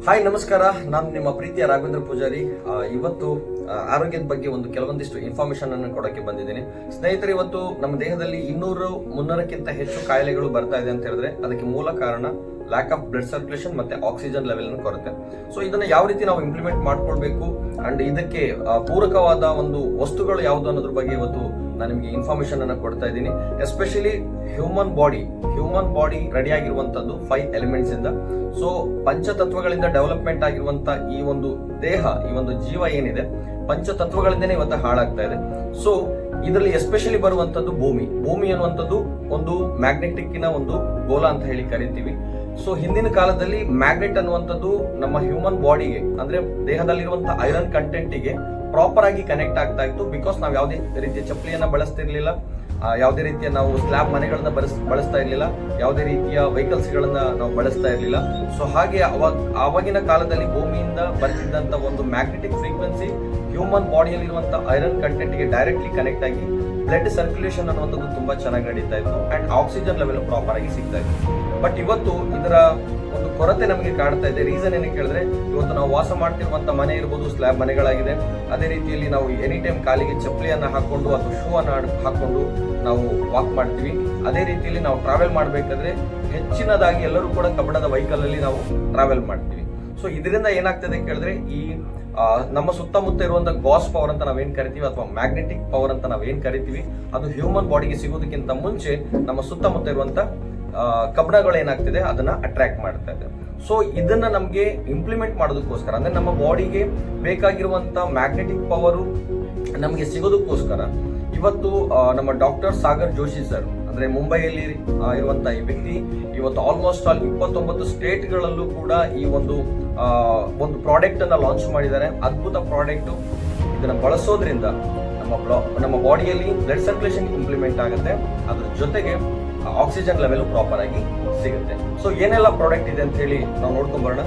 Hi ನಮಸ್ಕಾರ, ನಾನು ನಿಮ್ಮ ಪ್ರೀತಿಯ ರಾಘವೇಂದ್ರ ಪೂಜಾರಿ. ಇವತ್ತು ಆರೋಗ್ಯದ ಬಗ್ಗೆ ಒಂದು ಕೆಲವೊಂದಿಷ್ಟು ಇನ್ಫಾರ್ಮೇಶನ್ ಅನ್ನು ಕೊಡಕ್ಕೆ ಬಂದಿದ್ದೀನಿ. ಸ್ನೇಹಿತರೆ, ಇವತ್ತು ನಮ್ಮ ದೇಹದಲ್ಲಿ 200-300ಕ್ಕಿಂತ ಹೆಚ್ಚು ಕಾಯಿಲೆಗಳು ಬರ್ತಾ ಇದೆ ಅಂತ ಹೇಳಿದ್ರೆ ಅದಕ್ಕೆ ಮೂಲ ಕಾರಣ ಲ್ಯಾಕ್ ಆಫ್ ಬ್ಲಡ್ ಸರ್ಕ್ಯುಲೇಷನ್ ಮತ್ತೆ ಆಕ್ಸಿಜನ್ ಲೆವೆಲ್ ಕೊರತೆ. ಸೊ ಇದನ್ನ ಯಾವ ರೀತಿ ನಾವು ಇಂಪ್ಲಿಮೆಂಟ್ ಮಾಡ್ಕೊಳ್ಬೇಕು ಅಂಡ್ ಇದಕ್ಕೆ ಪೂರಕವಾದ ಒಂದು ವಸ್ತುಗಳು ಯಾವುದು ಅನ್ನೋದ್ರ ಬಗ್ಗೆ ಇವತ್ತು ನಾನು ನಿಮಗೆ ಇನ್ಫಾರ್ಮೇಶನ್ ಅನ್ನ ಕೊಡ್ತಾ ಇದ್ದೀನಿ. ಎಸ್ಪೆಷಲಿ ಹ್ಯೂಮನ್ ಬಾಡಿ ರೆಡಿ ಆಗಿರುವಂತದ್ದು 5 ಎಲಿಮೆಂಟ್ಸ್ ಇಂದ. ಸೊ ಪಂಚತತ್ವಗಳಿಂದ ಡೆವಲಪ್ಮೆಂಟ್ ಆಗಿರುವಂತ ಈ ಒಂದು ದೇಹ, ಈ ಒಂದು ಜೀವ ಏನಿದೆ, ಪಂಚತತ್ವಗಳಿಂದನೇ ಇವತ್ತು ಹಾಳಾಗ್ತಾ ಇದೆ. ಸೊ ಇದರಲ್ಲಿ ಎಸ್ಪೆಷಲಿ ಬರುವಂತದ್ದು ಭೂಮಿ ಅನ್ನುವಂಥದ್ದು ಒಂದು ಮ್ಯಾಗ್ನೆಟಿಕ್ಕಿನ ಒಂದು ಗೋಲ ಅಂತ ಹೇಳಿ ಕರಿತೀವಿ. ಸೊ ಹಿಂದಿನ ಕಾಲದಲ್ಲಿ ಮ್ಯಾಗ್ನೆಟ್ ಅನ್ನುವಂಥದ್ದು ನಮ್ಮ ಹ್ಯೂಮನ್ ಬಾಡಿಗೆ ಅಂದ್ರೆ ದೇಹದಲ್ಲಿರುವಂತಹ ಐರನ್ ಕಂಟೆಂಟಿಗೆ ಪ್ರಾಪರ್ ಆಗಿ ಕನೆಕ್ಟ್ ಆಗ್ತಾ ಇತ್ತು. ಬಿಕಾಸ್ ನಾವು ಯಾವುದೇ ರೀತಿಯ ಚಪ್ಪಲಿಯನ್ನ ಬಳಸ್ತಿರ್ಲಿಲ್ಲ, ಯಾವುದೇ ರೀತಿಯ ನಾವು ಸ್ಲ್ಯಾಬ್ ಮನೆಗಳನ್ನ ಬಳಸ್ತಾ ಇರ್ಲಿಲ್ಲ, ಯಾವುದೇ ರೀತಿಯ ವೆಹಿಕಲ್ಸ್ ಗಳನ್ನ ನಾವು ಬಳಸ್ತಾ ಇರ್ಲಿಲ್ಲ. ಸೊ ಹಾಗೆ ಆವಾಗಿನ ಕಾಲದಲ್ಲಿ ಭೂಮಿಯಿಂದ ಬರ್ತಿದ್ದಂತ ಒಂದು ಮ್ಯಾಗ್ನೆಟಿಕ್ ಫ್ರೀಕ್ವೆನ್ಸಿ ಹ್ಯೂಮನ್ ಬಾಡಿಯಲ್ಲಿರುವಂತ ಐರನ್ ಕಂಟೆಂಟ್ ಗೆ ಡೈರೆಕ್ಟ್ಲಿ ಕನೆಕ್ಟ್ ಆಗಿ ಬ್ಲಡ್ ಸರ್ಕ್ಯುಲೇಷನ್ ಅನ್ನುವಂಥದ್ದು ತುಂಬಾ ಚೆನ್ನಾಗಿ ನಡೀತಾ ಇತ್ತು ಅಂಡ್ ಆಕ್ಸಿಜನ್ ಲೆವೆಲ್ ಪ್ರಾಪರ್ ಆಗಿ ಸಿಗ್ತಾ ಇತ್ತು. ಬಟ್ ಇವತ್ತು ಇದರ ಒಂದು ಕೊರತೆ ನಮಗೆ ಕಾಡ್ತಾ ಇದೆ. ರೀಸನ್ ಏನಕ್ಕೆ ಕೇಳಿದ್ರೆ, ಇವತ್ತು ನಾವು ವಾಸ ಮಾಡ್ತಿರುವಂತ ಮನೆ ಇರ್ಬೋದು ಸ್ಲ್ಯಾಬ್ ಮನೆಗಳಾಗಿದೆ. ಅದೇ ರೀತಿಯಲ್ಲಿ ನಾವು ಎನಿ ಟೈಮ್ ಕಾಲಿಗೆ ಚಪ್ಪಲಿಯನ್ನ ಹಾಕೊಂಡು ಅಥವಾ ಶೂ ಅನ್ನ ಹಾಕೊಂಡು ನಾವು ವಾಕ್ ಮಾಡ್ತೀವಿ. ಅದೇ ರೀತಿಯಲ್ಲಿ ನಾವು ಟ್ರಾವೆಲ್ ಮಾಡ್ಬೇಕಾದ್ರೆ ಹೆಚ್ಚಿನದಾಗಿ ಎಲ್ಲರೂ ಕೂಡ ಕಬ್ಬಣದ ವೆಹಿಕಲ್ ಅಲ್ಲಿ ನಾವು ಟ್ರಾವೆಲ್ ಮಾಡ್ತೀವಿ. ಸೊ ಇದರಿಂದ ಏನಾಗ್ತದೆ ಕೇಳಿದ್ರೆ, ಈ ನಮ್ಮ ಸುತ್ತಮುತ್ತ ಇರುವಂತಹ ಗಾಸ್ ಪವರ್ ಅಂತ ನಾವೇನ್ ಕರಿತೀವಿ ಅಥವಾ ಮ್ಯಾಗ್ನೆಟಿಕ್ ಪವರ್ ಅಂತ ನಾವೇನ್ ಕರಿತೀವಿ, ಅದು ಹ್ಯೂಮನ್ ಬಾಡಿಗೆ ಸಿಗೋದಕ್ಕಿಂತ ಮುಂಚೆ ನಮ್ಮ ಸುತ್ತಮುತ್ತ ಇರುವಂತ ಕಬ್ಬಣಗಳು ಏನಾಗ್ತಿದೆ ಅದನ್ನ ಅಟ್ರಾಕ್ಟ್ ಮಾಡ್ತಾ ಇದೆ. ಸೊ ಇದನ್ನ ನಮ್ಗೆ ಇಂಪ್ಲಿಮೆಂಟ್ ಮಾಡೋದಕ್ಕೋಸ್ಕರ, ಅಂದ್ರೆ ನಮ್ಮ ಬಾಡಿಗೆ ಬೇಕಾಗಿರುವಂತ ಮ್ಯಾಗ್ನೆಟಿಕ್ ಪವರ್ ನಮ್ಗೆ ಸಿಗೋದಕ್ಕೋಸ್ಕರ ಇವತ್ತು ನಮ್ಮ ಡಾಕ್ಟರ್ ಸಾಗರ್ ಜೋಶಿ ಸರ್, ಅಂದ್ರೆ ಮುಂಬೈಯಲ್ಲಿ ಇರುವಂತ ಈ ವ್ಯಕ್ತಿ ಇವತ್ತು ಆಲ್ಮೋಸ್ಟ್ ಆಲ್ 29 ಸ್ಟೇಟ್ಗಳಲ್ಲೂ ಕೂಡ ಈ ಒಂದು ಪ್ರಾಡಕ್ಟ್ ಅನ್ನ ಲಾಂಚ್ ಮಾಡಿದ್ದಾರೆ. ಅದ್ಭುತ ಪ್ರಾಡಕ್ಟ್. ಇದನ್ನ ಬಳಸೋದ್ರಿಂದ ನಮ್ಮ ಬಾಡಿಯಲ್ಲಿ ಬ್ಲಡ್ ಸರ್ಕ್ಯುಲೇಷನ್ ಇಂಪ್ಲಿಮೆಂಟ್ ಆಗುತ್ತೆ, ಅದ್ರ ಜೊತೆಗೆ ಆಕ್ಸಿಜನ್ ಲೆವೆಲ್ ಪ್ರಾಪರ್ ಆಗಿ ಸಿಗುತ್ತೆ. ಸೊ ಏನೆಲ್ಲ ಪ್ರಾಡಕ್ಟ್ ಇದೆ ಅಂತ ಹೇಳಿ ನಾವು ನೋಡ್ಕೊಂಡ್ ಬರೋಣ.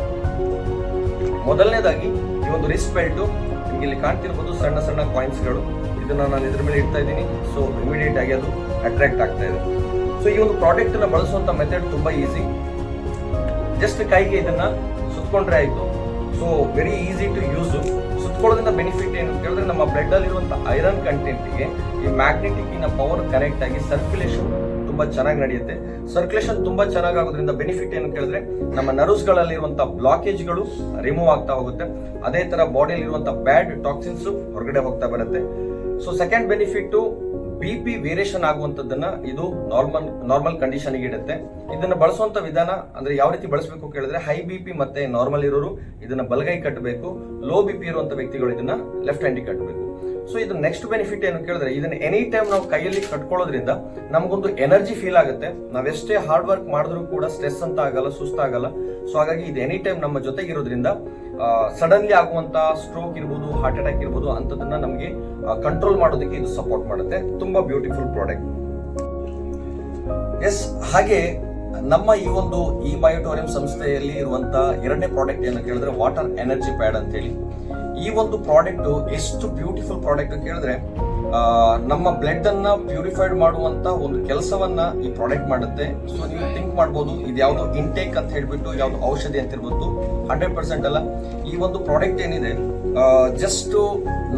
ಮೊದಲನೇದಾಗಿ ಈ ಒಂದು ರಿಸ್ಟ್ ಬೆಲ್ಟ್, ನಿಮ್ಗೆ ಇಲ್ಲಿ ಕಾಣ್ತಿರ್ಬೋದು ಸಣ್ಣ ಸಣ್ಣ ಕಾಯಿನ್ಸ್ ಗಳು. ಇದನ್ನ ನಾನು ಇದ್ರ ಮೇಲೆ ಇಡ್ತಾ ಇದ್ದೀನಿ. ಸೊ ಇಮಿಡಿಯೇಟ್ ಆಗಿ ಅದು ಅಟ್ರಾಕ್ಟ್ ಆಗ್ತಾ ಇದೆ. ಸೊ ಈ ಒಂದು ಪ್ರಾಡಕ್ಟ್ ನ ಬಳಸುವಂತ ಮೆಥಡ್ ತುಂಬಾ ಈಸಿ. ಜಸ್ಟ್ ಕೈಗೆ ಇದನ್ನ ಸುತ್ಕೊಂಡ್ರೆ ಆಯ್ತು. So very easy to use. ಸುತ್ಕೊಳ್ಳೋದ್ರಿಂದ ಬೆನಿಫಿಟ್ ಏನು ಕೇಳಿದ್ರೆ, ನಮ್ಮ ಬ್ಲಡ್ ಅಲ್ಲಿರುವಂತ ಐರನ್ ಕಂಟೆಂಟ್ ಗೆ ಈ ಮ್ಯಾಗ್ನೆಟಿಕ್ ಇನ ಪವರ್ ಕನೆಕ್ಟ್ ಆಗಿ ಸರ್ಕ್ಯುಲೇಷನ್ ತುಂಬಾ ಚೆನ್ನಾಗಿ ನಡೆಯುತ್ತೆ. ಸರ್ಕ್ಯುಲೇಷನ್ ತುಂಬಾ ಚೆನ್ನಾಗಿ ಆಗೋದ್ರಿಂದ ಬೆನಿಫಿಟ್ ಏನು ಕೇಳಿದ್ರೆ, ನಮ್ಮ ನರ್ವ್ಸ್ ಗಳಲ್ಲಿರುವಂತಹ ಬ್ಲಾಕೇಜ್ ಗಳು ರಿಮೂವ್ ಆಗ್ತಾ ಹೋಗುತ್ತೆ. ಅದೇ ತರ ಬಾಡಿಯಲ್ಲಿ ಇರುವಂತಹ ಬ್ಯಾಡ್ ಟಾಕ್ಸಿನ್ಸ್ ಹೊರಗಡೆ ಹೋಗ್ತಾ ಬರುತ್ತೆ. So second benefit, BP variation ಆಗುವಂತದ್ದನ್ನ ಇದು ನಾರ್ಮಲ್ ಕಂಡೀಷನ್ ಗೆ ಇಡುತ್ತೆ. ಇದನ್ನ ಬಳಸುವಂತ ವಿಧಾನ ಅಂದ್ರೆ ಯಾವ ರೀತಿ ಬಳಸಬೇಕು ಕೇಳಿದ್ರೆ, ಹೈ BP ಮತ್ತೆ ನಾರ್ಮಲ್ ಇರೋರು ಇದನ್ನ ಬಲಗೈ ಕಟ್ಟಬೇಕು, ಲೋ BP ಇರುವಂತ ವ್ಯಕ್ತಿಗಳು ಇದನ್ನ ಲೆಫ್ಟ್ ಹ್ಯಾಂಡ್ ಕಟ್ಟಬೇಕು. ಸೊ ಇದು ನೆಕ್ಸ್ಟ್ ಬೆನಿಫಿಟ್ ಏನು ಕೇಳಿದ್ರೆ, ಇದನ್ನ ಎನಿ ಟೈಮ್ ನಾವು ಕೈಯಲ್ಲಿ ಕಟ್ಕೊಳ್ಳೋದ್ರಿಂದ ನಮಗೊಂದು ಎನರ್ಜಿ ಫೀಲ್ ಆಗುತ್ತೆ. ನಾವೆಷ್ಟೇ ಹಾರ್ಡ್ ವರ್ಕ್ ಮಾಡಿದ್ರು ಕೂಡ ಸ್ಟ್ರೆಸ್ ಅಂತ ಆಗಲ್ಲ, ಸುಸ್ತಾಗಲ್ಲ. ಸೊ ಹಾಗಾಗಿ ಇದು ಎನಿ ಟೈಮ್ ನಮ್ಮ ಜೊತೆಗಿರೋದ್ರಿಂದ ಸಡನ್ಲಿ ಆಗುವಂತ ಸ್ಟ್ರೋಕ್ ಇರ್ಬೋದು, ಹಾರ್ಟ್ ಅಟ್ಯಾಕ್ ಇರ್ಬೋದು ಅಂತದನ್ನ ನಮಗೆ ಕಂಟ್ರೋಲ್ ಮಾಡೋದಕ್ಕೆ ಇದು ಸಪೋರ್ಟ್ ಮಾಡುತ್ತೆ. ತುಂಬಾ ಬ್ಯೂಟಿಫುಲ್ ಪ್ರಾಡಕ್ಟ್. ಎಸ್, ಹಾಗೆ ನಮ್ಮ ಈ ಒಂದು ಈ ಬಯೋಟೋರಿಯಂ ಸಂಸ್ಥೆಯಲ್ಲಿ ಇರುವಂತ ಎರಡನೇ ಪ್ರಾಡಕ್ಟ್ ಏನು ಕೇಳಿದ್ರೆ, ವಾಟರ್ ಎನರ್ಜಿ ಪ್ಯಾಡ್ ಅಂತ ಹೇಳಿ. ಈ ಒಂದು ಪ್ರಾಡಕ್ಟ್ ಎಷ್ಟು ಬ್ಯೂಟಿಫುಲ್ ಪ್ರಾಡಕ್ಟ್ ಕೇಳಿದ್ರೆ, ನಮ್ಮ ಬ್ಲಡ್ ಅನ್ನ ಪ್ಯೂರಿಫೈಡ್ ಮಾಡುವಂತ ಒಂದು ಕೆಲಸವನ್ನ ಈ ಪ್ರಾಡಕ್ಟ್ ಮಾಡುತ್ತೆ. ಸೊ ನೀವು ಥಿಂಕ್ ಮಾಡಬಹುದು, ಇದು ಯಾವ್ದು ಇಂಟೇಕ್ ಅಂತ ಹೇಳ್ಬಿಟ್ಟು ಯಾವ್ದು ಔಷಧಿ ಅಂತ ಇರ್ಬೋದು. 100% ಅಲ್ಲ. ಈ ಒಂದು ಪ್ರಾಡಕ್ಟ್ ಏನಿದೆ, ಜಸ್ಟ್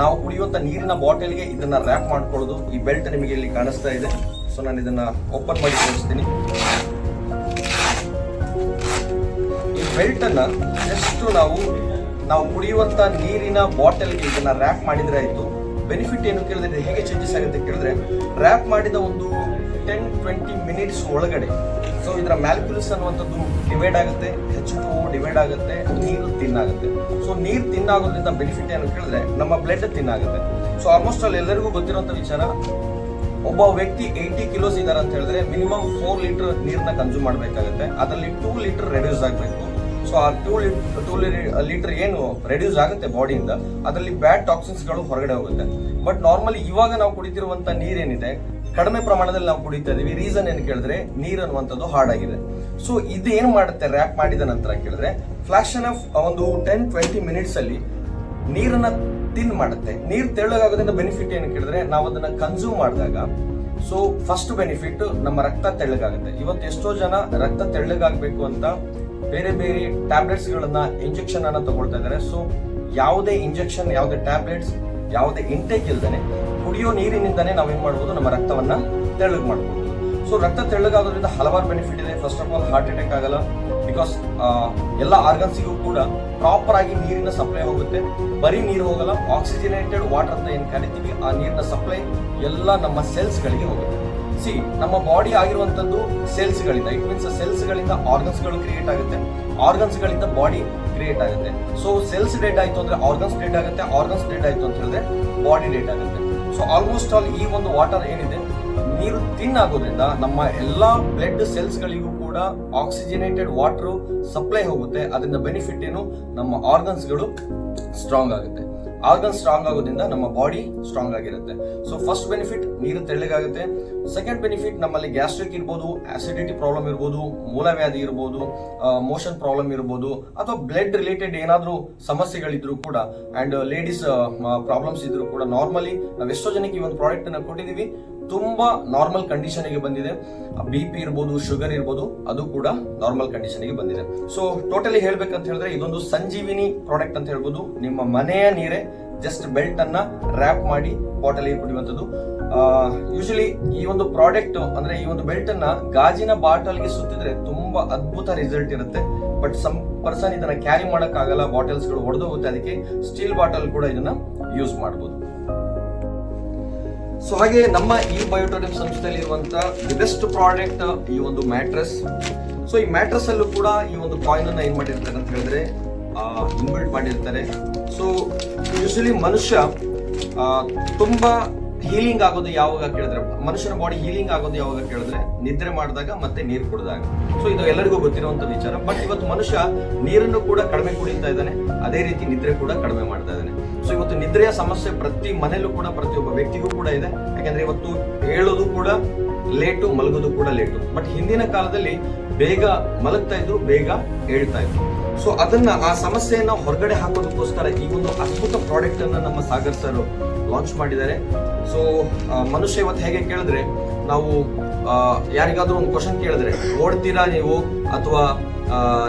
ನಾವು ಕುಡಿಯುವಂತ ನೀರಿನ ಬಾಟಲ್ಗೆ ಇದನ್ನ ರ್ಯಾಪ್ ಮಾಡ್ಕೊಳ್ಳೋದು. ಈ ಬೆಲ್ಟ್ ನಿಮಗೆ ಇಲ್ಲಿ ಕಾಣಿಸ್ತಾ ಇದೆ. ಸೊ ನಾನು ಇದನ್ನ ಓಪನ್ ಮಾಡಿ ತೋರಿಸ್ತೀನಿ. ಈ ಬೆಲ್ಟ್ ಅನ್ನ ಜಸ್ಟ್ ನಾವು ಕುಡಿಯುವಂತ ನೀರಿನ ಬಾಟಲ್ಗೆ ಇದನ್ನ ರ್ಯಾಪ್ ಮಾಡಿದ್ರೆ ಆಯ್ತು. ಬೆನಿಫಿಟ್ ಏನು ಕೇಳಿದ್ರೆ, ಹೇಗೆ ಚೇಂಜಸ್ ಆಗುತ್ತೆ ಕೇಳಿದ್ರೆ, ರ್ಯಾಪ್ ಮಾಡಿದ ಒಂದು 10-20 ಮಿನಿಟ್ಸ್ ಒಳಗಡೆ ಸೊ ಇದರ ಮ್ಯಾಲಿಕ್ಯುಲಸ್ ಅನ್ನುವಂಥದ್ದು ಡಿವೈಡ್ ಆಗುತ್ತೆ, H2O ಡಿವೈಡ್ ಆಗುತ್ತೆ, ನೀರು ತಿನ್ನಾಗುತ್ತೆ. ಸೊ ನೀರು ತಿನ್ನಾಗೋದ್ರಿಂದ ಬೆನಿಫಿಟ್ ಏನು ಕೇಳಿದ್ರೆ, ನಮ್ಮ ಬ್ಲಡ್ ತಿನ್ನಾಗುತ್ತೆ. ಸೊ ಆಲ್ಮೋಸ್ಟ್ ಆಲ್ ಎಲ್ಲರಿಗೂ ಗೊತ್ತಿರುವಂತ ವಿಚಾರ, ಒಬ್ಬ ವ್ಯಕ್ತಿ 80 ಕಿಲೋಸ್ ಇದಾರೆ ಅಂತ ಹೇಳಿದ್ರೆ ಮಿನಿಮಮ್ 4 ಲೀಟರ್ ನೀರನ್ನ ಕನ್ಸ್ಯೂಮ್ ಮಾಡಬೇಕಾಗುತ್ತೆ. ಅದರಲ್ಲಿ 2 ಲೀಟರ್ ರೆಡ್ಯೂಸ್ ಆಗಬೇಕು. ಸೊ ಆ 2 ಲೀಟರ್ ಏನು ರೆಡ್ಯೂಸ್ ಆಗುತ್ತೆ ಬಾಡಿಯಿಂದ, ಅದರಲ್ಲಿ ಬ್ಯಾಡ್ ಟಾಕ್ಸಿನ್ಸ್ ಗಳು ಹೊರಗಡೆ ಹೋಗುತ್ತೆ. ಬಟ್ ನಾರ್ಮಲಿ ಇವಾಗ ನಾವು ಕುಡಿತಿರುವಂತ ನೀರೇನಿದೆ, ಕಡಿಮೆ ಪ್ರಮಾಣದಲ್ಲಿ ನಾವು ಕುಡಿತಾ ಇದೀವಿ. ರೀಸನ್ ಏನು ಕೇಳಿದ್ರೆ, ನೀರ್ ಅನ್ನುವಂಥದ್ದು ಹಾರ್ಡ್ ಆಗಿದೆ. ಸೊ ಇದು ಏನು ಮಾಡುತ್ತೆ, ರ್ಯಾಪ್ ಮಾಡಿದ ನಂತರ ಕೇಳಿದ್ರೆ ಫ್ಲಾಕ್ಷನ್ ಆಫ್ ಒಂದು 10-20 ಮಿನಿಟ್ಸ್ ಅಲ್ಲಿ ನೀರನ್ನ ತಿನ್ ಮಾಡುತ್ತೆ. ನೀರ್ ತೆಳ್ಳಗಾಗೋದ್ರಿಂದ ಬೆನಿಫಿಟ್ ಏನು ಕೇಳಿದ್ರೆ, ನಾವು ಅದನ್ನ ಕನ್ಸ್ಯೂಮ್ ಮಾಡಿದಾಗ ಸೊ ಫಸ್ಟ್ ಬೆನಿಫಿಟ್ ನಮ್ಮ ರಕ್ತ ತೆಳ್ಳಗಾಗುತ್ತೆ. ಇವತ್ತು ಎಷ್ಟೋ ಜನ ರಕ್ತ ತೆಳ್ಳಗಾಗಬೇಕು ಅಂತ ಬೇರೆ ಬೇರೆ ಟ್ಯಾಬ್ಲೆಟ್ಸ್ ಗಳನ್ನ ಇಂಜೆಕ್ಷನ್ ಅನ್ನ ತಗೊಳ್ತಾ ಇದ್ದಾರೆ. ಸೊ ಯಾವುದೇ ಇಂಜೆಕ್ಷನ್, ಯಾವುದೇ ಟ್ಯಾಬ್ಲೆಟ್ಸ್, ಯಾವುದೇ ಇಂಟೇಕ್ ಇಲ್ದೇನೆ ಕುಡಿಯೋ ನೀರಿನಿಂದಾನೇ ನಾವೇನ್ ಮಾಡ್ಬೋದು, ನಮ್ಮ ರಕ್ತವನ್ನ ತೆಳ್ಳಗೆ ಮಾಡ್ಬೋದು. ಸೊ ರಕ್ತ ತೆಳ್ಳಗಾಗೋದ್ರಿಂದ ಹಲವಾರು ಬೆನಿಫಿಟ್ ಇದೆ. First of all heart attack ಆಗಲ್ಲ, ಬಿಕಾಸ್ ಎಲ್ಲ ಆರ್ಗನ್ಸಿಗೂ ಕೂಡ ಪ್ರಾಪರ್ ಆಗಿ ನೀರಿನ ಸಪ್ಲೈ ಹೋಗುತ್ತೆ. ಬರೀ ನೀರು ಹೋಗಲ್ಲ, ಆಕ್ಸಿಜನೇಟೆಡ್ ವಾಟರ್ ಅಂತ ಏನ್ ಕರಿತೀವಿ ಆ ನೀರಿನ ಸಪ್ಲೈ ಎಲ್ಲ ನಮ್ಮ ಸೆಲ್ಸ್ ಗಳಿಗೆ ಹೋಗುತ್ತೆ. ನಮ್ಮ ಬಾಡಿ ಆಗಿರುವಂತದ್ದು ಸೆಲ್ಸ್ ಗಳಿಂದ, ಇಟ್ ಮೀನ್ಸ್ ಸೆಲ್ಸ್ ಗಳಿಂದ ಆರ್ಗನ್ಸ್ ಗಳು ಕ್ರಿಯೇಟ್ ಆಗುತ್ತೆ, ಆರ್ಗನ್ಸ್ ಗಳಿಂದ ಬಾಡಿ ಕ್ರಿಯೇಟ್ ಆಗುತ್ತೆ. ಸೊ ಸೆಲ್ಸ್ ಡೆಡ್ ಆಯ್ತು ಅಂದ್ರೆ ಆರ್ಗನ್ಸ್ ಡೆಡ್ ಆಗುತ್ತೆ, ಆರ್ಗನ್ಸ್ ಡೆಡ್ ಆಯ್ತು ಅಂತ ಹೇಳಿದ್ರೆ ಬಾಡಿ ಡೆಡ್ ಆಗುತ್ತೆ. ಸೊ ಆಲ್ಮೋಸ್ಟ್ ಆಲ್ ಈ ಒಂದು ವಾಟರ್ ಏನಿದೆ, ನೀರು ತಿನ್ ಆಗೋದ್ರಿಂದ ನಮ್ಮ ಎಲ್ಲಾ ಬ್ಲಡ್ ಸೆಲ್ಸ್ ಗಳಿಗೂ ಕೂಡ ಆಕ್ಸಿಜನೇಟೆಡ್ ವಾಟರ್ ಸಪ್ಲೈ ಹೋಗುತ್ತೆ. ಅದರಿಂದ ಬೆನಿಫಿಟ್ ಏನು, ನಮ್ಮ ಆರ್ಗನ್ಸ್ ಗಳು ಸ್ಟ್ರಾಂಗ್ ಆಗುತ್ತೆ. ಆರ್ಗನ್ ಸ್ಟ್ರಾಂಗ್ ಆಗೋದ್ರಿಂದ ನಮ್ಮ ಬಾಡಿ ಸ್ಟ್ರಾಂಗ್ ಆಗಿರುತ್ತೆ. ಸೊ ಫಸ್ಟ್ ಬೆನಿಫಿಟ್ ನೀರು ತೆಳ್ಳಗಾಗುತ್ತೆ. ಸೆಕೆಂಡ್ ಬೆನಿಫಿಟ್, ನಮ್ಮಲ್ಲಿ ಗ್ಯಾಸ್ಟ್ರಿಕ್ ಇರ್ಬೋದು, ಆಸಿಡಿಟಿ ಪ್ರಾಬ್ಲಮ್ ಇರ್ಬೋದು, ಮೂಲವ್ಯಾಧಿ ಇರ್ಬೋದು, ಮೋಷನ್ ಪ್ರಾಬ್ಲಮ್ ಇರ್ಬೋದು, ಅಥವಾ ಬ್ಲಡ್ ರಿಲೇಟೆಡ್ ಏನಾದ್ರೂ ಸಮಸ್ಯೆಗಳಿದ್ರು ಕೂಡ, ಅಂಡ್ ಲೇಡೀಸ್ ಪ್ರಾಬ್ಲಮ್ಸ್ ಇದ್ರು ಕೂಡ, ನಾರ್ಮಲಿ ನಾವು ಎಷ್ಟೋ ಜನಕ್ಕೆ ಈ ಒಂದು ಪ್ರಾಡಕ್ಟ್ ಅನ್ನ ಕೊಟ್ಟಿದೀವಿ, ತುಂಬಾ ನಾರ್ಮಲ್ ಕಂಡೀಷನ್ ಗೆ ಬಂದಿದೆ. BP ಇರ್ಬೋದು, ಶುಗರ್ ಇರ್ಬೋದು, ಅದು ಕೂಡ ನಾರ್ಮಲ್ ಕಂಡೀಷನ್ ಗೆ ಬಂದಿದೆ. ಸೊ ಟೋಟಲಿ ಹೇಳ್ಬೇಕಂತ ಹೇಳಿದ್ರೆ ಇದೊಂದು ಸಂಜೀವಿನಿ ಪ್ರಾಡಕ್ಟ್ ಅಂತ ಹೇಳ್ಬೋದು. ನಿಮ್ಮ ಮನೆಯ ನೀರೇ ಜಸ್ಟ್ ಬೆಲ್ಟ್ ಅನ್ನ ರ್ಯಾಪ್ ಮಾಡಿ ಬಾಟಲ್ ಕುಡಿಯುವಂಥದ್ದು. ಯೂಶಲಿ ಈ ಒಂದು ಪ್ರಾಡಕ್ಟ್ ಅಂದ್ರೆ ಈ ಒಂದು ಬೆಲ್ಟ್ ಅನ್ನ ಗಾಜಿನ ಬಾಟಲ್ಗೆ ಸುತ್ತಿದ್ರೆ ತುಂಬಾ ಅದ್ಭುತ ರಿಸಲ್ಟ್ ಇರುತ್ತೆ. ಬಟ್ ಸಮ್ ಪರ್ಸನ್ ಇದನ್ನ ಕ್ಯಾರಿ ಮಾಡಕ್ ಆಗಲ್ಲ, ಬಾಟಲ್ಸ್ ಗಳು ಒಡೆದೋಗುತ್ತೆ. ಅದಕ್ಕೆ ಸ್ಟೀಲ್ ಬಾಟಲ್ ಕೂಡ ಇದನ್ನ ಯೂಸ್ ಮಾಡಬಹುದು. ಸೊ ಹಾಗೆ ನಮ್ಮ ಈ ಬಯೋಟೋನಿಮ್ ಸಂಸ್ಥೆಯಲ್ಲಿ ಇರುವಂತಹ ದಿ ಬೆಸ್ಟ್ ಪ್ರಾಡಕ್ಟ್ ಈ ಒಂದು ಮ್ಯಾಟ್ರೆಸ್. ಸೊ ಈ ಮ್ಯಾಟ್ರೆಸ್ ಅಲ್ಲೂ ಕೂಡ ಈ ಒಂದು ಕಾಯಿನ್ ಅನ್ನ ಏನ್ ಮಾಡಿರ್ತಾರೆ ಅಂತ ಹೇಳಿದ್ರೆ ಇನ್ಬಿಲ್ಟ್ ಮಾಡಿರ್ತಾರೆ. ಸೊ ಯೂಶಲಿ ಮನುಷ್ಯ ತುಂಬಾ ಹೀಲಿಂಗ್ ಆಗೋದು ಯಾವಾಗ ಕೇಳಿದ್ರೆ, ಮನುಷ್ಯನ ಬಾಡಿ ಹೀಲಿಂಗ್ ಆಗೋದು ಯಾವಾಗ ಕೇಳಿದ್ರೆ ನಿದ್ರೆ ಮಾಡಿದಾಗ ಮತ್ತೆ ನೀರು ಕುಡಿದಾಗ. ಸೊ ಇದು ಎಲ್ಲರಿಗೂ ಗೊತ್ತಿರುವಂತ ವಿಚಾರ. ಬಟ್ ಇವತ್ತು ಮನುಷ್ಯ ನೀರನ್ನು ಕೂಡ ಕಡಿಮೆ ಕುಡಿತಾ ಇದ್ದಾನೆ, ಅದೇ ರೀತಿ ನಿದ್ರೆ ಕೂಡ ಕಡಿಮೆ ಮಾಡ್ತಾ ಇದ್ದಾನೆ. ಸೊ ಇವತ್ತು ನಿದ್ರೆಯ ಸಮಸ್ಯೆ ಪ್ರತಿ ಮನೆಯಲ್ಲೂ ಕೂಡ, ಪ್ರತಿಯೊಬ್ಬ ವ್ಯಕ್ತಿಗೂ ಕೂಡ ಇದೆ. ಯಾಕಂದ್ರೆ ಇವತ್ತು ಹೇಳೋದು ಕೂಡ ಲೇಟು, ಮಲಗೋದು ಕೂಡ ಲೇಟು. ಬಟ್ ಹಿಂದಿನ ಕಾಲದಲ್ಲಿ ಬೇಗ ಮಲಗ್ತಾ ಇದ್ರು, ಬೇಗ ಹೇಳ್ತಾ ಇದ್ರು. ಸೊ ಅದನ್ನ, ಆ ಸಮಸ್ಯೆಯನ್ನ ಹೊರಗಡೆ ಹಾಕೋದಕ್ಕೋಸ್ಕರ ಈ ಒಂದು ಅದ್ಭುತ ಪ್ರಾಡಕ್ಟ್ ಅನ್ನ ನಮ್ಮ ಸಾಗರ್ ಸರ್ ಲಾಂಚ್ ಮಾಡಿದ್ದಾರೆ. ಸೊ ಮನುಷ್ಯ ಇವತ್ತು ಹೇಗೆ ಕೇಳಿದ್ರೆ, ನಾವು ಯಾರಿಗಾದ್ರೂ ಒಂದು ಕ್ವಶನ್ ಕೇಳಿದ್ರೆ ಓಡ್ತೀರಾ ನೀವು ಅಥವಾ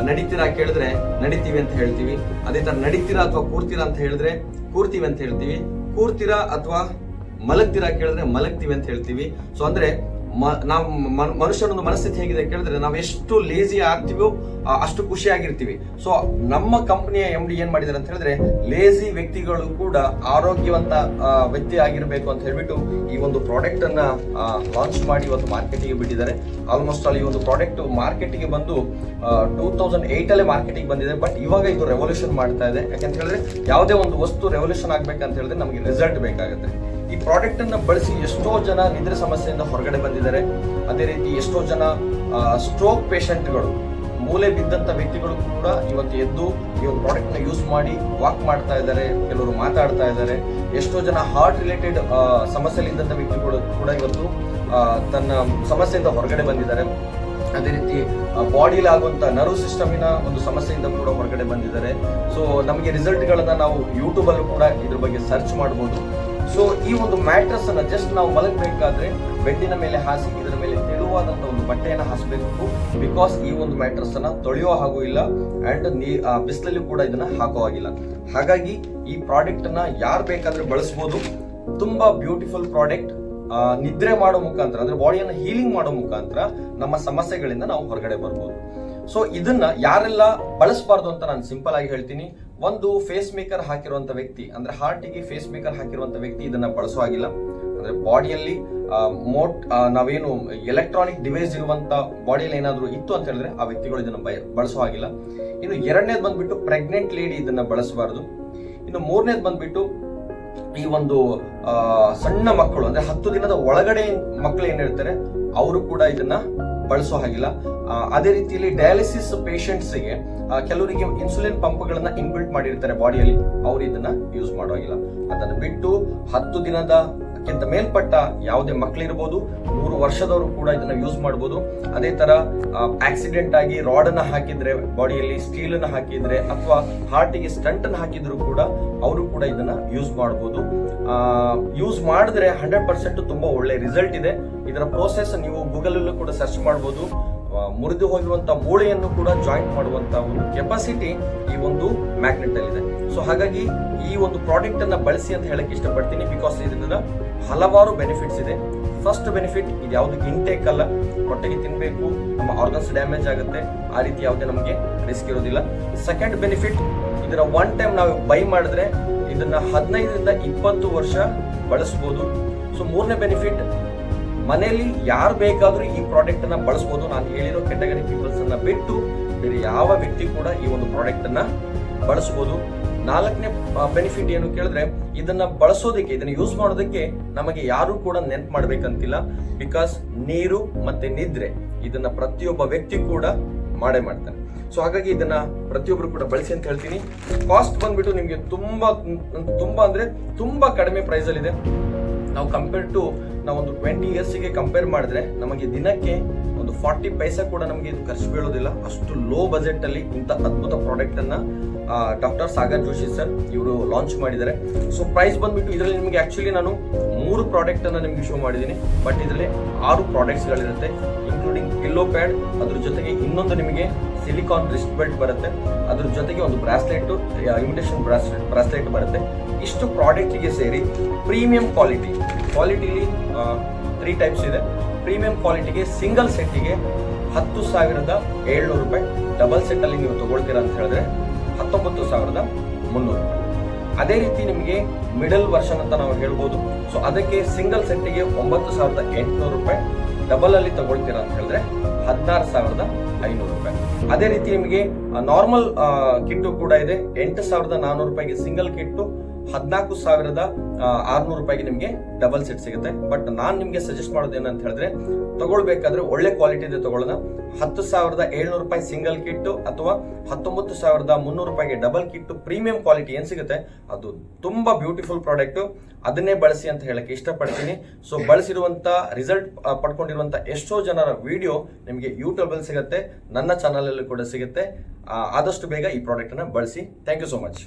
ನಡೀತೀರಾ ಕೇಳಿದ್ರೆ ನಡಿತೀವಿ ಅಂತ ಹೇಳ್ತೀವಿ. ಅದೇ ತರ ನಡೀತೀರಾ ಅಥವಾ ಕೂರ್ತೀರಾ ಅಂತ ಹೇಳಿದ್ರೆ ಕೂರ್ತೀವಿ ಅಂತ ಹೇಳ್ತೀವಿ. ಕೂರ್ತೀರಾ ಅಥವಾ ಮಲಗ್ತೀರಾ ಕೇಳಿದ್ರೆ ಮಲಗ್ತೀವಿ ಅಂತ ಹೇಳ್ತೀವಿ. ಸೊ ಅಂದ್ರೆ ನಾವು ಮನುಷ್ಯನೊಂದು ಮನಸ್ಥಿತಿ ಹೇಗಿದೆ ಕೇಳಿದ್ರೆ, ನಾವು ಎಷ್ಟು ಲೇಜಿ ಆಗ್ತೀವೋ ಅಷ್ಟು ಖುಷಿಯಾಗಿರ್ತೀವಿ. ಸೊ ನಮ್ಮ ಕಂಪನಿಯ MD ಏನ್ ಮಾಡಿದಾರೆ ಅಂತ ಹೇಳಿದ್ರೆ, ಲೇಜಿ ವ್ಯಕ್ತಿಗಳು ಕೂಡ ಆರೋಗ್ಯವಂತ ವ್ಯಕ್ತಿ ಆಗಿರ್ಬೇಕು ಅಂತ ಹೇಳ್ಬಿಟ್ಟು ಈ ಒಂದು ಪ್ರಾಡಕ್ಟ್ ಅನ್ನ ಲಾಂಚ್ ಮಾಡಿ ಇವತ್ತು ಮಾರ್ಕೆಟಿಗೆ ಬಿಟ್ಟಿದ್ದಾರೆ. ಆಲ್ಮೋಸ್ಟ್ ಆಲ್ ಈ ಒಂದು ಪ್ರಾಡಕ್ಟ್ ಮಾರ್ಕೆಟಿಗೆ ಬಂದು 2008 ಅಲ್ಲೇ ಮಾರ್ಕೆಟಿಗೆ ಬಂದಿದೆ. ಬಟ್ ಇವಾಗ ಇದು ರೆವಲ್ಯೂಷನ್ ಮಾಡ್ತಾ ಇದೆ. ಯಾಕಂತ ಹೇಳಿದ್ರೆ ಯಾವುದೇ ಒಂದು ವಸ್ತು ರೆವಲ್ಯೂಷನ್ ಆಗ್ಬೇಕಂತ ಹೇಳಿದ್ರೆ ನಮಗೆ ರಿಸಲ್ಟ್ ಬೇಕಾಗುತ್ತೆ. ಈ ಪ್ರಾಡಕ್ಟ್ ಅನ್ನ ಬಳಸಿ ಎಷ್ಟೋ ಜನ ನಿದ್ರೆ ಸಮಸ್ಯೆಯಿಂದ ಹೊರಗಡೆ ಬಂದಿದ್ದಾರೆ. ಅದೇ ರೀತಿ ಎಷ್ಟೋ ಜನ ಸ್ಟ್ರೋಕ್ ಪೇಷಂಟ್ಗಳು, ಮೂಲೆ ಬಿದ್ದಂತ ವ್ಯಕ್ತಿಗಳು ಕೂಡ ಇವತ್ತು ಎದ್ದು ಈ ಒಂದು ಪ್ರಾಡಕ್ಟ್ ನ ಯೂಸ್ ಮಾಡಿ ವಾಕ್ ಮಾಡ್ತಾ ಇದ್ದಾರೆ, ಕೆಲವರು ಮಾತಾಡ್ತಾ ಇದ್ದಾರೆ. ಎಷ್ಟೋ ಜನ ಹಾರ್ಟ್ ರಿಲೇಟೆಡ್ ಸಮಸ್ಯೆಲಿದ್ದಂತ ವ್ಯಕ್ತಿಗಳು ಕೂಡ ಇವತ್ತು ತನ್ನ ಸಮಸ್ಯೆಯಿಂದ ಹೊರಗಡೆ ಬಂದಿದ್ದಾರೆ. ಅದೇ ರೀತಿ ಬಾಡಿಲಿ ಆಗುವಂತ ನರ್ವ್ ಸಿಸ್ಟಮಿನ ಒಂದು ಸಮಸ್ಯೆಯಿಂದ ಕೂಡ ಹೊರಗಡೆ ಬಂದಿದ್ದಾರೆ. ಸೊ ನಮಗೆ ರಿಸಲ್ಟ್ ಗಳನ್ನ ನಾವು ಯೂಟ್ಯೂಬ್ ಅಲ್ಲೂ ಕೂಡ ಇದ್ರ ಬಗ್ಗೆ ಸರ್ಚ್ ಮಾಡಬಹುದು. ಸೊ ಈ ಒಂದು ಮ್ಯಾಟ್ರಸ್ ಅನ್ನ ಜಸ್ಟ್ ನಾವು ಮಲಗಬೇಕಾದ್ರೆ ಬೆಡ್ಡಿನ ಮೇಲೆ ಹಾಸಿ ಇದರ ಮೇಲೆ ತೆಳುವಾದಂತ ಒಂದು ಬಟ್ಟೆಯನ್ನ ಹಾಸಬೇಕು. ಬಿಕಾಸ್ ಈ ಒಂದು ಮ್ಯಾಟ್ರಸ್ ಅನ್ನ ತೊಳೆಯೋ ಹಾಗೂ ಇಲ್ಲ, ಅಂಡ್ ಬಿಸಿಲಲ್ಲಿ ಕೂಡ ಇದನ್ನ ಹಾಕೋ ಆಗಿಲ್ಲ. ಹಾಗಾಗಿ ಈ ಪ್ರಾಡಕ್ಟ್ ಅನ್ನ ಯಾರು ಬೇಕಾದ್ರೆ ಬಳಸಬಹುದು. ತುಂಬಾ ಬ್ಯೂಟಿಫುಲ್ ಪ್ರಾಡಕ್ಟ್. ನಿದ್ರೆ ಮಾಡೋ ಮುಖಾಂತರ, ಅಂದ್ರೆ ಬಾಡಿಯನ್ನು ಹೀಲಿಂಗ್ ಮಾಡೋ ಮುಖಾಂತರ ನಮ್ಮ ಸಮಸ್ಯೆಗಳಿಂದ ನಾವು ಹೊರಗಡೆ ಬರ್ಬೋದು. ಸೊ ಇದನ್ನ ಯಾರೆಲ್ಲ ಬಳಸಬಾರ್ದು ಅಂತ ನಾನು ಸಿಂಪಲ್ ಆಗಿ ಹೇಳ್ತೀನಿ. ಒಂದು ಫೇಸ್ ಮೇಕರ್ ಹಾಕಿರುವಂತ ವ್ಯಕ್ತಿ, ಅಂದ್ರೆ ಹಾರ್ಟಿಗೆ ಫೇಸ್ ಮೇಕರ್ ಹಾಕಿರುವಂತ ವ್ಯಕ್ತಿ ಇದನ್ನ ಬಳಸೋ ಆಗಿಲ್ಲ. ಅಂದ್ರೆ ಬಾಡಿಯಲ್ಲಿ ನಾವೇನು ಎಲೆಕ್ಟ್ರಾನಿಕ್ ಡಿವೈಸ್ ಇರುವಂತ ಬಾಡಿಯಲ್ಲಿ ಏನಾದ್ರು ಇತ್ತು ಅಂತ ಹೇಳಿದ್ರೆ ಆ ವ್ಯಕ್ತಿಗಳು ಇದನ್ನ ಬಳಸೋ ಆಗಿಲ್ಲ. ಇನ್ನು ಎರಡನೇದು ಬಂದ್ಬಿಟ್ಟು ಪ್ರೆಗ್ನೆಂಟ್ ಲೇಡಿ ಇದನ್ನ ಬಳಸಬಾರದು. ಇನ್ನು ಮೂರನೇದು ಬಂದ್ಬಿಟ್ಟು ಈ ಒಂದು ಸಣ್ಣ ಮಕ್ಕಳು, ಅಂದ್ರೆ 10 ದಿನದ ಒಳಗಡೆ ಮಕ್ಕಳು ಏನಿರ್ತಾರೆ ಅವರು ಕೂಡ ಇದನ್ನ ಬಳಸೋ ಹಾಗಿಲ್ಲ. ಅದೇ ರೀತಿಯಲ್ಲಿ ಡಯಾಲಿಸಿಸ್ ಪೇಷಂಟ್ಸ್ ಗೆ ಕೆಲವರಿಗೆ ಇನ್ಸುಲಿನ್ ಪಂಪ್ ಗಳನ್ನ ಇನ್ಬಿಲ್ಟ್ ಮಾಡಿರ್ತಾರೆ ಬಾಡಿಯಲ್ಲಿ, ಅವ್ರು ಇದನ್ನ ಯೂಸ್ ಮಾಡೋ ಹಾಗಿಲ್ಲ. ಅದನ್ನ ಬಿಟ್ಟು 10 ದಿನದಕ್ಕಿಂತ ಮೇಲ್ಪಟ್ಟ ಯಾವುದೇ ಮಕ್ಕಳಿರ್ಬೋದು, 100 ವರ್ಷದವರು ಕೂಡ ಇದನ್ನ ಯೂಸ್ ಮಾಡಬಹುದು. ಅದೇ ತರ ಆಕ್ಸಿಡೆಂಟ್ ಆಗಿ ರಾಡ್ ಅನ್ನ ಹಾಕಿದ್ರೆ, ಬಾಡಿಯಲ್ಲಿ ಸ್ಟೀಲ್ ಅನ್ನ ಹಾಕಿದ್ರೆ, ಅಥವಾ ಹಾರ್ಟಿಗೆ ಸ್ಟಂಟ್ ಅನ್ನ ಹಾಕಿದ್ರು ಕೂಡ ಅವರು ಕೂಡ ಇದನ್ನ ಯೂಸ್ ಮಾಡಬಹುದು. ಯೂಸ್ ಮಾಡಿದ್ರೆ 100% ತುಂಬಾ ಒಳ್ಳೆ ರಿಸಲ್ಟ್ ಇದೆ. ಇದರ ಪ್ರೋಸೆಸ್ ನೀವು ಗೂಗಲ್ ಅಲ್ಲೂ ಕೂಡ ಸರ್ಚ್ ಮಾಡಬಹುದು. ಮುರಿದು ಹೋಗಿರುವಂತ ಮೂಳೆಯನ್ನು ಕೂಡ ಜಾಯಿಂಟ್ ಮಾಡುವಂತ ಒಂದು ಕೆಪಾಸಿಟಿ ಈ ಒಂದು ಮ್ಯಾಗ್ನೆಟ್ ಅಲ್ಲಿ ಇದೆ. ಸೊ ಹಾಗಾಗಿ ಈ ಒಂದು ಪ್ರಾಡಕ್ಟ್ ಅನ್ನ ಬಳಸಿ ಅಂತ ಹೇಳಕ್ ಇಷ್ಟಪಡ್ತೀನಿ. ಬಿಕಾಸ್ ಇದರಿಂದ ಹಲವಾರು ಬೆನಿಫಿಟ್ಸ್ ಇದೆ. ಫಸ್ಟ್ ಬೆನಿಫಿಟ್, ಇದು ಯಾವುದು ಇಂಟೇಕ್ ಅಲ್ಲ, ಹೊಟ್ಟೆಗೆ ತಿನ್ಬೇಕು, ನಮ್ಮ ಆರ್ಗನ್ಸ್ ಡ್ಯಾಮೇಜ್ ಆಗುತ್ತೆ, ಆ ರೀತಿ ಯಾವುದೇ ನಮಗೆ ರಿಸ್ಕ್ ಇರೋದಿಲ್ಲ. ಸೆಕೆಂಡ್ ಬೆನಿಫಿಟ್, ಇದರ ಒನ್ ಟೈಮ್ ನಾವು ಬೈ ಮಾಡಿದ್ರೆ ಇದನ್ನ 15ರಿಂದ 20 ವರ್ಷ ಬಳಸಬಹುದು. ಸೊ ಮೂರನೇ ಬೆನಿಫಿಟ್, ಮನೆಯಲ್ಲಿ ಯಾರು ಬೇಕಾದ್ರೂ ಈ ಪ್ರಾಡಕ್ಟ್ ಅನ್ನ ಬಳಸಬಹುದು. ನಾನು ಹೇಳಿರೋ ಕೆಟಗರಿ ಪೀಪಲ್ಸ್ ಅನ್ನ ಬಿಟ್ಟು ಬೇರೆ ಯಾವ ವ್ಯಕ್ತಿ ಕೂಡ ಈ ಒಂದು ಪ್ರಾಡಕ್ಟ್ ಅನ್ನ ಬಳಸಬಹುದು. ನಾಲ್ಕನೇ ಬೆನಿಫಿಟ್ ಏನು ಕೇಳಿದ್ರೆ, ಇದನ್ನ ಬಳಸೋದಕ್ಕೆ, ಇದನ್ನ ಯೂಸ್ ಮಾಡೋದಕ್ಕೆ ನಮಗೆ ಯಾರು ಕೂಡ ನೆನ್ಪು ಮಾಡ್ಬೇಕಂತಿಲ್ಲ. ಬಿಕಾಸ್ ನೀರು ಮತ್ತೆ ನಿದ್ರೆ ಇದನ್ನ ಪ್ರತಿಯೊಬ್ಬ ವ್ಯಕ್ತಿ ಕೂಡ ಮಾಡೇ ಮಾಡ್ತಾನೆ. ಸೊ ಹಾಗಾಗಿ ಇದನ್ನ ಪ್ರತಿಯೊಬ್ರು ಕೂಡ ಬಳಸಿ ಅಂತ ಹೇಳ್ತೀನಿ. ಕಾಸ್ಟ್ ಬಂದ್ಬಿಟ್ಟು ನಿಮ್ಗೆ ತುಂಬಾ ಅಂದ್ರೆ ತುಂಬಾ ಕಡಿಮೆ ಪ್ರೈಸ್ ಅಲ್ಲಿ ಇದೆ. ನಾವು ಕಂಪೇರ್ ಟು ನಾವೊಂದು 20 ಇಯರ್ಸ್ಗೆ ಕಂಪೇರ್ ಮಾಡಿದ್ರೆ ನಮಗೆ ದಿನಕ್ಕೆ ಒಂದು 40 ಪೈಸಾ ಕೂಡ ನಮಗೆ ಇದು ಖರ್ಚು ಬೀಳೋದಿಲ್ಲ. ಅಷ್ಟು ಲೋ ಬಜೆಟ್ ಅಲ್ಲಿ ಇಂಥ ಅದ್ಭುತ ಪ್ರಾಡಕ್ಟ್ ಅನ್ನ ಡಾಕ್ಟರ್ ಸಾಗರ್ ಜೋಶಿ ಸರ್ ಇವರು ಲಾಂಚ್ ಮಾಡಿದ್ದಾರೆ. ಸೊ ಪ್ರೈಸ್ ಬಂದ್ಬಿಟ್ಟು ಇದರಲ್ಲಿ ನಿಮಗೆ ಆಕ್ಚುಲಿ ನಾನು 3 ಪ್ರಾಡಕ್ಟ್ ಅನ್ನ ನಿಮಗೆ ಶೋ ಮಾಡಿದ್ದೀನಿ. ಬಟ್ ಇದರಲ್ಲಿ 6 ಪ್ರಾಡಕ್ಟ್ಸ್ ಗಳಿರುತ್ತೆ, ಇನ್ಕ್ಲೂಡಿಂಗ್ ಪಿಲ್ಲೋ ಪ್ಯಾಡ್, ಅದ್ರ ಜೊತೆಗೆ ಇನ್ನೊಂದು ನಿಮಗೆ ಸಿಲಿಕಾನ್ ರಿಸ್ಟ್ ಬೆಲ್ಟ್ ಬರುತ್ತೆ, ಅದ್ರ ಜೊತೆಗೆ ಒಂದು ಬ್ರಾಸ್ಲೆಟ್, ಇಮಿಟೇಷನ್ ಬ್ರಾಸ್ಲೆಟ್ ಬರುತ್ತೆ. ಇಷ್ಟು ಪ್ರಾಡಕ್ಟ್ ಗೆ ಸೇರಿ ಪ್ರೀಮಿಯಂ ಕ್ವಾಲಿಟಿಲಿ 3 ಟೈಪ್ಸ್ ಇದೆ. ಪ್ರೀಮಿಯಂ ಕ್ವಾಲಿಟಿಗೆ ಸಿಂಗಲ್ ಸೆಟ್ಟಿಗೆ 10,700 ರೂಪಾಯಿ, ಡಬಲ್ ಸೆಟ್ ಅಲ್ಲಿ ನೀವು ತಗೊಳ್ತೀರಾ ಅಂತ ಹೇಳಿದ್ರೆ 19,300. ಅದೇ ರೀತಿ ನಿಮಗೆ ಮಿಡಲ್ ವರ್ಷನ್ ಅಂತ ನಾವು ಹೇಳ್ಬೋದು. ಸೊ ಅದಕ್ಕೆ ಸಿಂಗಲ್ ಸೆಟ್ಟಿಗೆ 9,800 ರೂಪಾಯಿ, ಡಬಲ್ ಅಲ್ಲಿ ತಗೊಳ್ತೀರಾ ಅಂತ ಹೇಳಿದ್ರೆ 16,500 ರೂಪಾಯಿ. ಅದೇ ರೀತಿ ನಿಮಗೆ ನಾರ್ಮಲ್ ಕಿಟ್ಟು ಕೂಡ ಇದೆ. 8,400 ರೂಪಾಯಿಗೆ ಸಿಂಗಲ್ ಕಿಟ್ಟು, 14,600 ರೂಪಾಯಿಗೆ ನಿಮಗೆ ಡಬಲ್ ಸೆಟ್ ಸಿಗುತ್ತೆ. ಬಟ್ ನಾನು ನಿಮಗೆ ಸಜೆಸ್ಟ್ ಮಾಡೋದು ಏನಂತ ಹೇಳಿದ್ರೆ, ತಗೊಳ್ಬೇಕಾದ್ರೆ ಒಳ್ಳೆ ಕ್ವಾಲಿಟಿ ಇದೆ ತಗೊಳ್ಳೋಣ. 10,700 ರೂಪಾಯಿ ಸಿಂಗಲ್ ಕಿಟ್ ಅಥವಾ 19,300 ರೂಪಾಯಿಗೆ ಡಬಲ್ ಕಿಟ್ ಪ್ರೀಮಿಯಂ ಕ್ವಾಲಿಟಿ ಏನ್ ಸಿಗುತ್ತೆ ಅದು ತುಂಬಾ ಬ್ಯೂಟಿಫುಲ್ ಪ್ರಾಡಕ್ಟ್. ಅದನ್ನೇ ಬಳಸಿ ಅಂತ ಹೇಳಕ್ಕೆ ಇಷ್ಟಪಡ್ತೀನಿ. ಸೊ ಬಳಸಿರುವಂತ ರಿಸಲ್ಟ್ ಪಡ್ಕೊಂಡಿರುವಂತ ಎಷ್ಟೋ ಜನರ ವಿಡಿಯೋ ನಿಮಗೆ ಯೂಟ್ಯೂಬ್ ಅಲ್ಲಿ ಸಿಗುತ್ತೆ, ನನ್ನ ಚಾನಲ್ ಅಲ್ಲಿ ಕೂಡ ಸಿಗುತ್ತೆ. ಆದಷ್ಟು ಬೇಗ ಈ ಪ್ರಾಡಕ್ಟ್ ಅನ್ನ ಬಳಸಿ. Thank you so much.